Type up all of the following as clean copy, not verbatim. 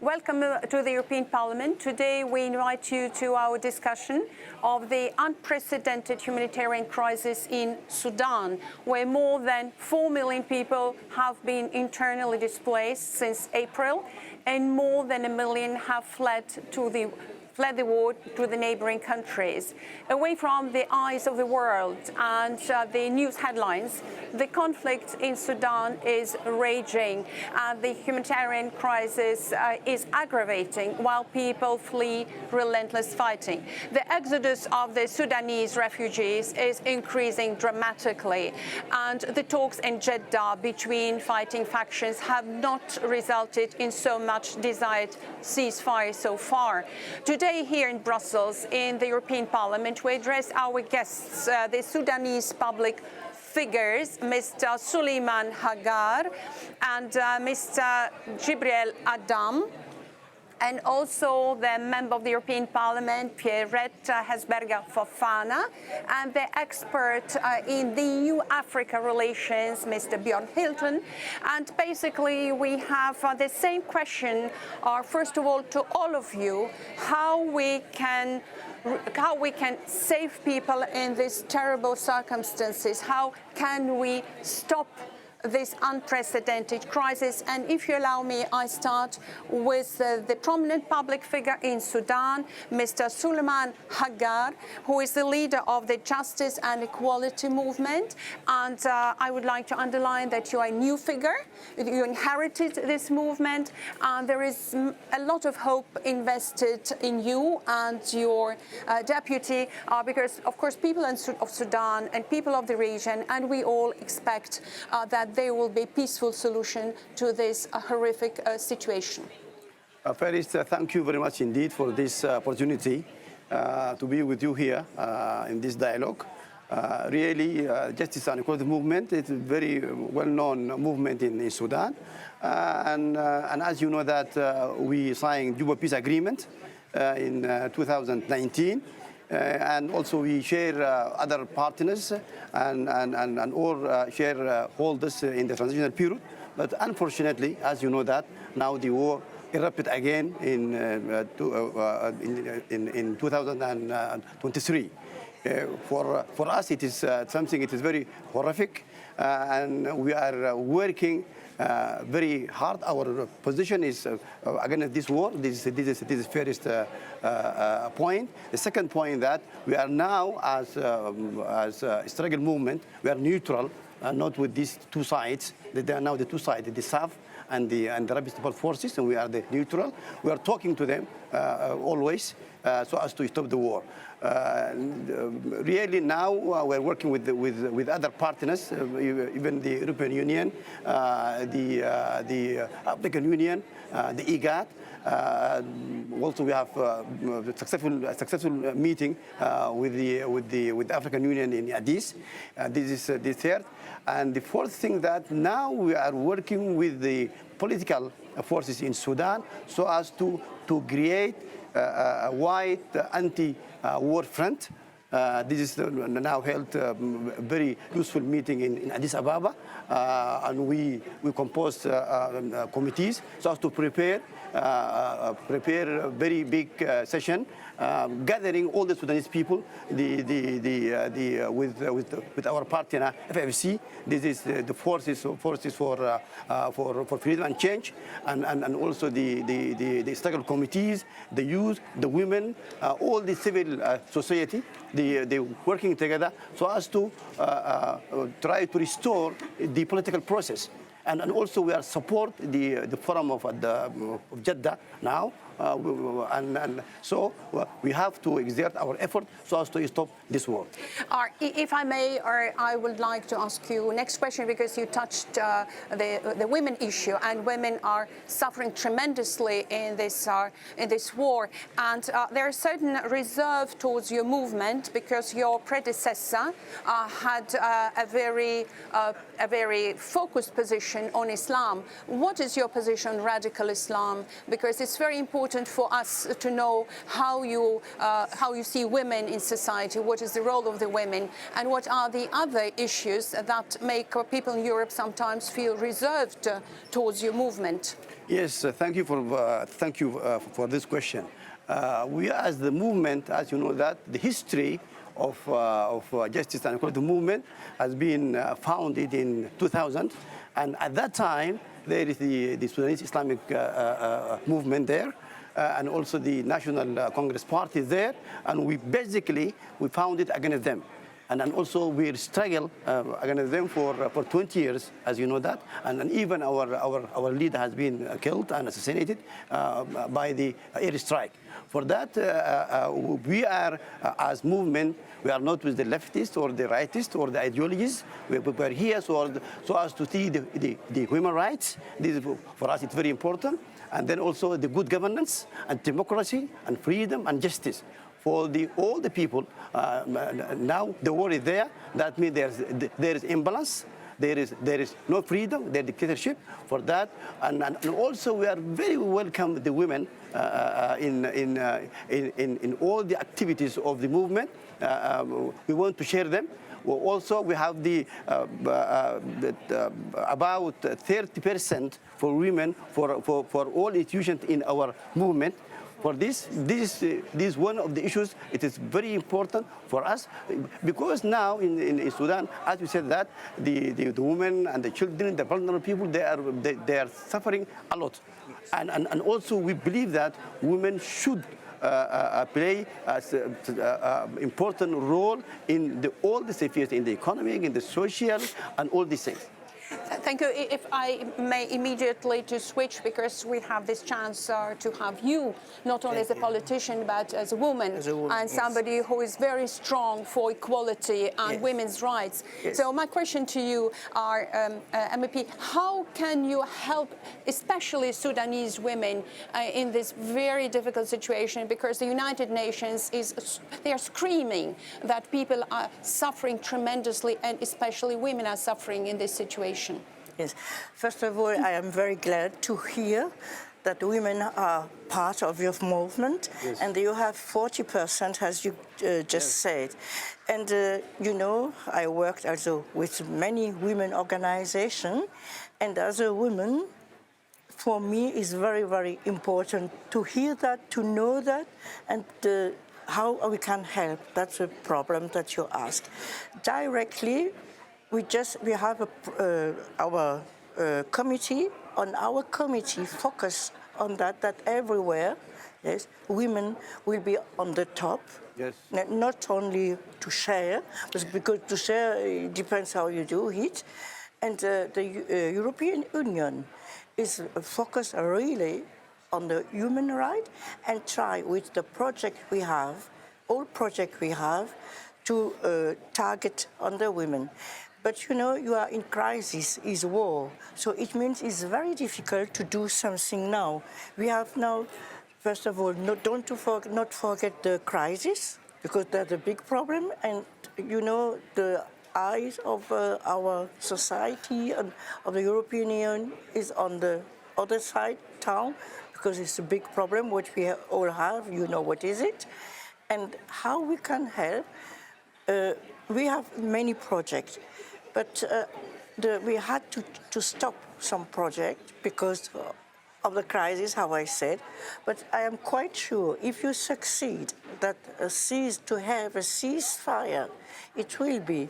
Welcome to the European Parliament. Today we invite you to our discussion of the unprecedented humanitarian crisis in Sudan, where more than 4 million people have been internally displaced since April, and more than 1 million have fled the war to the neighboring countries. Away from the eyes of the world and the news headlines, the conflict in Sudan is raging and the humanitarian crisis is aggravating while people flee relentless fighting. The exodus of the Sudanese refugees is increasing dramatically, and the talks in Jeddah between fighting factions have not resulted in so much desired ceasefire so far. Today here in Brussels, in the European Parliament, we address our guests, the Sudanese public figures, Mr. Suleiman HAGGAR and Mr. Jibril Adam, and also the member of the European Parliament, MEP Herzberger and the expert in the EU-Africa relations, Mr. Bjorn Hilton. And basically, we have the same question, first of all, to all of you, how we can save people in these terrible circumstances. How can we stop this unprecedented crisis? And if you allow me, I start with the prominent public figure in Sudan, Mr. Suleiman HAGGAR, who is the leader of the Justice and Equality Movement. And I would like to underline that you are a new figure. You inherited this movement, and there is a lot of hope invested in you and your deputy, because, of course, people of Sudan and people of the region, and we all expect that there will be a peaceful solution to this horrific situation. First, thank you very much indeed for this opportunity to be with you here in this dialogue. Really, Justice and Equality Movement is a very well-known movement in Sudan. And as you know that we signed Juba Peace Agreement in 2019. And also we share other partners and all shareholders in the transitional period. But unfortunately, as you know that, now the war erupted again in 2023. For us, it is something, it is very horrific, and we are working very hard. Our position is against this war. This is the first point. The second point that we are now, as a struggle movement, we are neutral, not with these two sides. They are now the two sides, the South and the rapid support forces, and we are the neutral. We are talking to them always so as to stop the war. Really now we're working with other partners, even the European Union, the African Union, the IGAD. Also, we have a successful meeting with the African Union in Addis. This is the third. And the fourth thing that now we are working with the political forces in Sudan so as to create a wide anti-war front. This is now held a very useful meeting in Addis Ababa, and we composed committees so as to prepare a very big session, gathering all the Sudanese people with our partner FFC. This is the forces for freedom and change, and also the struggle committees, the youth, the women, all the civil society. They working together so as to try to restore the political process. And also we are support the forum of Jeddah now. And so we have to exert our effort so as to stop this war. If I may, I would like to ask you next question, because you touched the women issue, and women are suffering tremendously in this war. And there is certain reserve towards your movement because your predecessor had a very focused position on Islam. What is your position on radical Islam? Because it's very important for us to know how you see women in society, what is the role of the women, and what are the other issues that make people in Europe sometimes feel reserved towards your movement. Yes, thank you for this question. We, as the movement, as you know, that the history of Justice and Equality Movement has been founded in 2000, and at that time there is the Sudanese Islamic movement there. And also the National Congress Party there, and we founded against them. And then also we struggled against them for 20 years, as you know that. And even our leader has been killed and assassinated by the airstrike. For that, we are, as movement, we are not with the leftists or the rightists or the ideologies. We are here so as to see the human rights. This is, for us, it's very important. And then also the good governance and democracy and freedom and justice for all the people. Now the war is there. That means there is imbalance. There is no freedom. There is dictatorship. For that, and also we are very welcome the women in all the activities of the movement. We want to share them. Also, we have about 30% for women for all institutions in our movement. For this is one of the issues. It is very important for us because now in Sudan, as you said, that the women and the children, the vulnerable people, they are suffering a lot, and also we believe that women should play an important role in all the spheres, in the economic, in the social, and all these things. Thank you. If I may immediately to switch, because we have this chance to have you, not only as a politician, but as a woman, and somebody who is very strong for equality and women's rights. So my question to you are, MEP, how can you help, especially Sudanese women, in this very difficult situation? Because the United Nations they are screaming that people are suffering tremendously, and especially women are suffering in this situation. Yes. First of all, I am very glad to hear that women are part of your movement, and you have 40%, as you just said. And you know, I worked also with many women organizations, and as a woman, for me, it's very, very important to hear that, to know that, and how we can help. That's a problem that you ask. Directly, we have our committee. On our committee, focus on that everywhere, yes, women will be on the top. Yes. Not only to share, because to share it depends how you do it, and the European Union is focused really on the human right and try with the project we have, all projects we have, to target on the women. But you know, you are in crisis, is war. So it means it's very difficult to do something now. We have now, first of all, not forget the crisis, because that's a big problem. And you know, the eyes of our society and of the European Union is on the other side town, because it's a big problem, which we all have. You know what is it? And how we can help. We have many projects. But we had to stop some projects because of the crisis, how I said. But I am quite sure if you succeed to have a ceasefire, it will be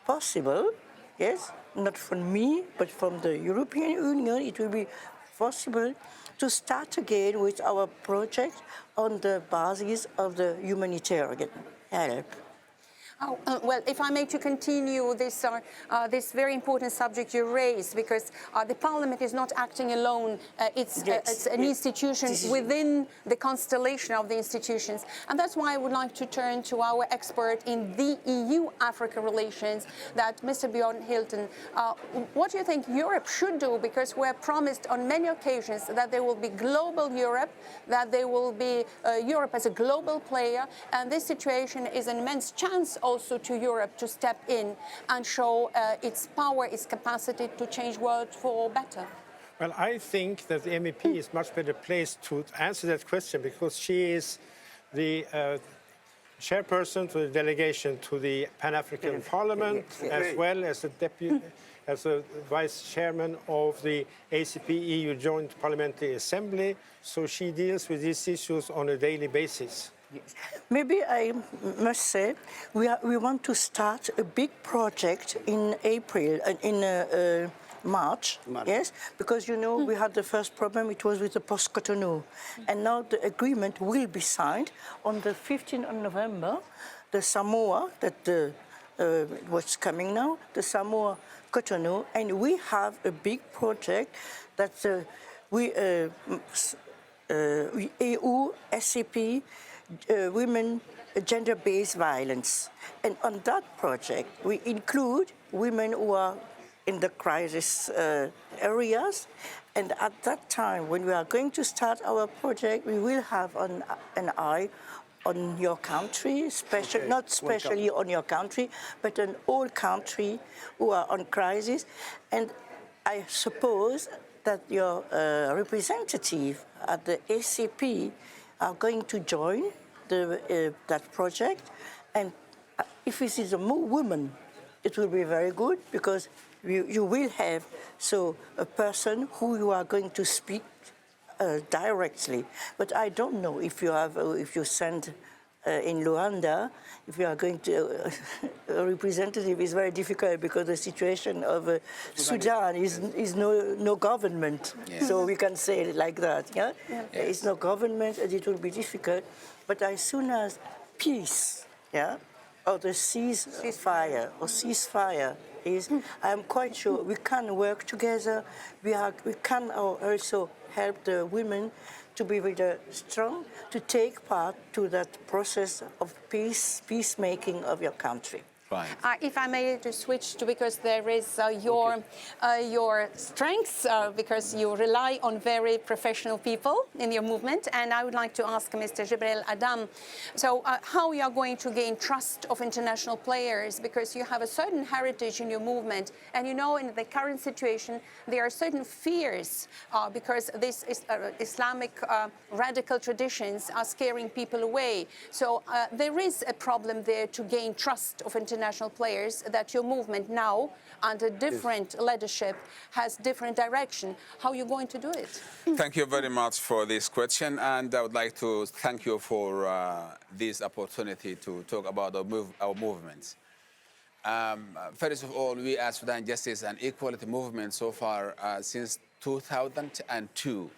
possible, yes, not from me, but from the European Union, it will be possible to start again with our project on the basis of the humanitarian help. Oh, well, if I may to continue this very important subject you raised, because the Parliament is not acting alone. It's an institution within the constellation of the institutions. And that's why I would like to turn to our expert in the EU-Africa relations, that Mr. Bjorn Hilton. What do you think Europe should do? Because we're promised on many occasions that there will be global Europe, that there will be Europe as a global player. And this situation is an immense chance also to Europe to step in and show its power, its capacity to change the world for better. Well, I think that the MEP is much better placed to answer that question, because she is the chairperson to the delegation to the Pan-African Parliament, as well as the as a vice chairman of the ACP EU Joint Parliamentary Assembly, so she deals with these issues on a daily basis. Yes. Maybe I must say we want to start a big project in April, in March, yes, because you know we had the first problem, it was with the post-Cotonou, and now the agreement will be signed on the 15th of November, the Samoa, that what's coming now, the Samoa Cotonou, and we have a big project that we EU, SCP, women gender-based violence. And on that project, we include women who are in the crisis areas. And at that time, when we are going to start our project, we will have an eye on your country, not especially on your country, but on all countries who are on crisis. And I suppose that your representative at the ACP are going to join that project. And if it is a woman, it will be very good because you will have a person who you are going to speak directly. But I don't know if you send in Luanda, if you are going to a representative is very difficult because the situation of Sudan is no government. Yeah. So we can say it like that. Yeah? There is no government and it will be difficult. But as soon as peace, or the ceasefire is, I am quite sure we can work together. We can also help the women to be very strong, to take part to that process of peacemaking of your country. Right. If I may just switch to, because there is your strengths, because you rely on very professional people in your movement, and I would like to ask Mr. Jibril Adam, so how you are going to gain trust of international players, because you have a certain heritage in your movement, and you know in the current situation there are certain fears because this Islamic radical traditions are scaring people away. So there is a problem there to gain trust of international players, that your movement now, under different leadership, has different direction. How are you going to do it? Thank you very much for this question, and I would like to thank you for this opportunity to talk about our movement. First of all, we as Sudan Justice and Equality Movement so far since 2002,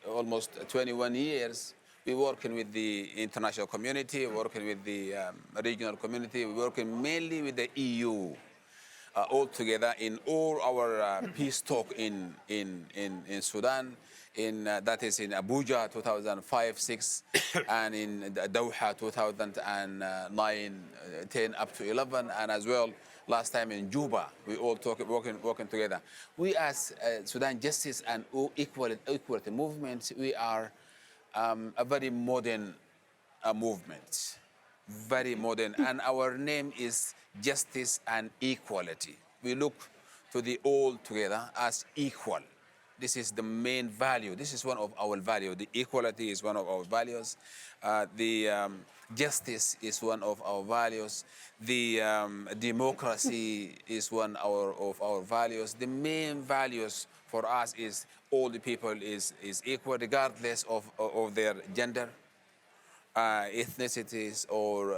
almost 21 years, we're working with the international community, working with the regional community, we're working mainly with the EU all together in all our peace talk in Sudan, that is in Abuja 2005-06, and in Doha 2009, 10 up to 11, and as well last time in Juba, we all working together. We as Sudan Justice and Equality Movement, we are a very modern movement, very modern, and our name is Justice and Equality. We look to the all together as equal. This is the main value. This is one of our values. The equality is one of our values. The justice is one of our values. The democracy is one of our values. The main values for us is all the people is equal, regardless of their gender, ethnicities, or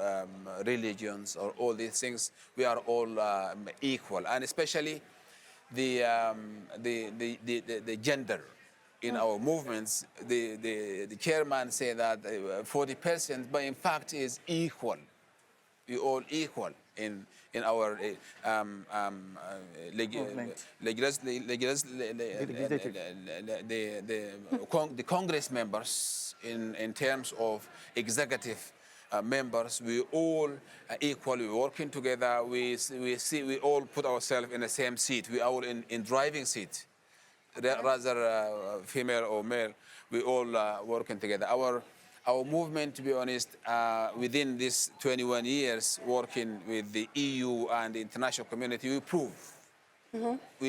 religions, or all these things. We are all equal, and especially the gender in our movements. The chairman said that 40%, but in fact is equal. We all equal in our the Congress members in terms of executive members. We all equally working together. We all put ourselves in the same seat. We are all in driving seat, rather female or male. We all working together. Our movement, to be honest, within these 21 years working with the EU and the international community, we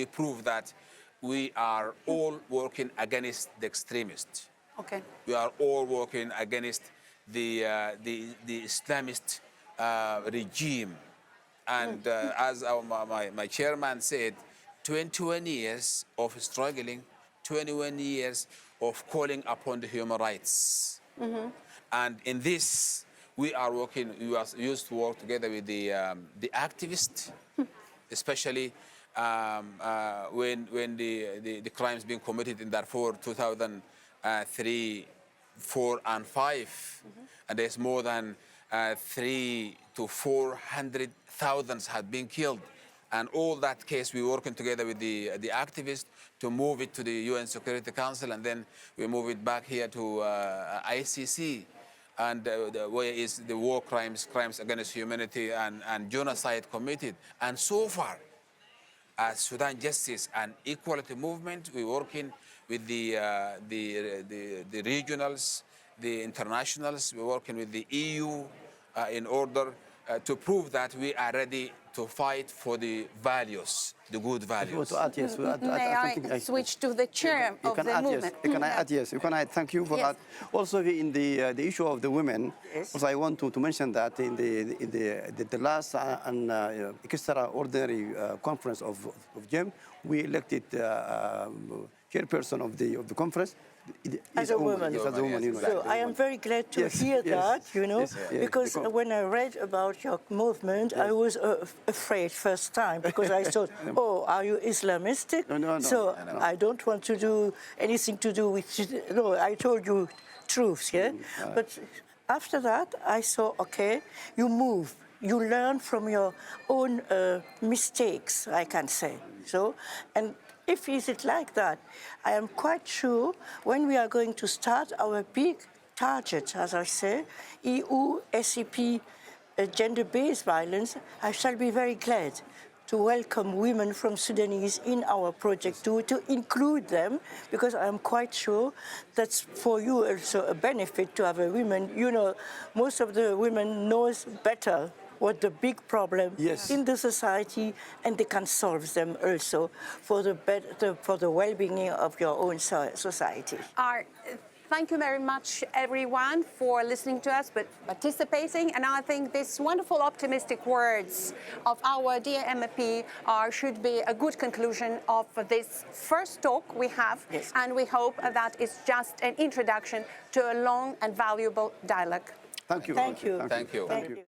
prove that we are all working against the extremists. Okay. We are all working against the Islamist regime And as my chairman said, 21 years of struggling, 21 years of calling upon the human rights. And in this, we are working, we used to work together with the activists, especially when the crimes being committed in Darfur 2003, 4, and 5. And there's more than 300,000 to 400,000 had been killed. And all that case, we're working together with the activists to move it to the UN Security Council, and then we move it back here to ICC, and where is the war crimes, crimes against humanity, and genocide committed. And so far, as Sudan Justice and Equality Movement, we're working with the regionals, the internationals, we're working with the EU in order to prove that we are ready to fight for the values, the good values. To add, yes, May I switch to the chair of the movement? Yes. Can I add, yes. Can I thank you for Yes. that? Also, in the issue of the women, Yes. also I want to mention that in the last extraordinary conference of GEM, we elected chairperson of the conference. As a woman. Yes, as a woman, you know. So I am very glad to Yes, hear yes. that, you know, Yes, yes. because when I read about your movement, I was afraid first time because I thought, oh, are you Islamistic? No. So I don't want to do anything to do with, no, I told you truth, yeah? But after that, I saw, okay, you move, you learn from your own mistakes, I can say. So, and if is it like that, I am quite sure when we are going to start our big target, as I say, EU, SEP, gender-based violence, I shall be very glad to welcome women from Sudanese in our project to include them, because I am quite sure that's for you also a benefit to have a women. You know, most of the women knows better what the big problem in the society, and they can solve them also for the well-being of your own society. Thank you very much, everyone, for listening to us, but participating. And I think these wonderful, optimistic words of our dear MEP should be a good conclusion of this first talk we have. Yes. And we hope that it's just an introduction to a long and valuable dialogue. Thank you. Thank you. Thank you. Thank you.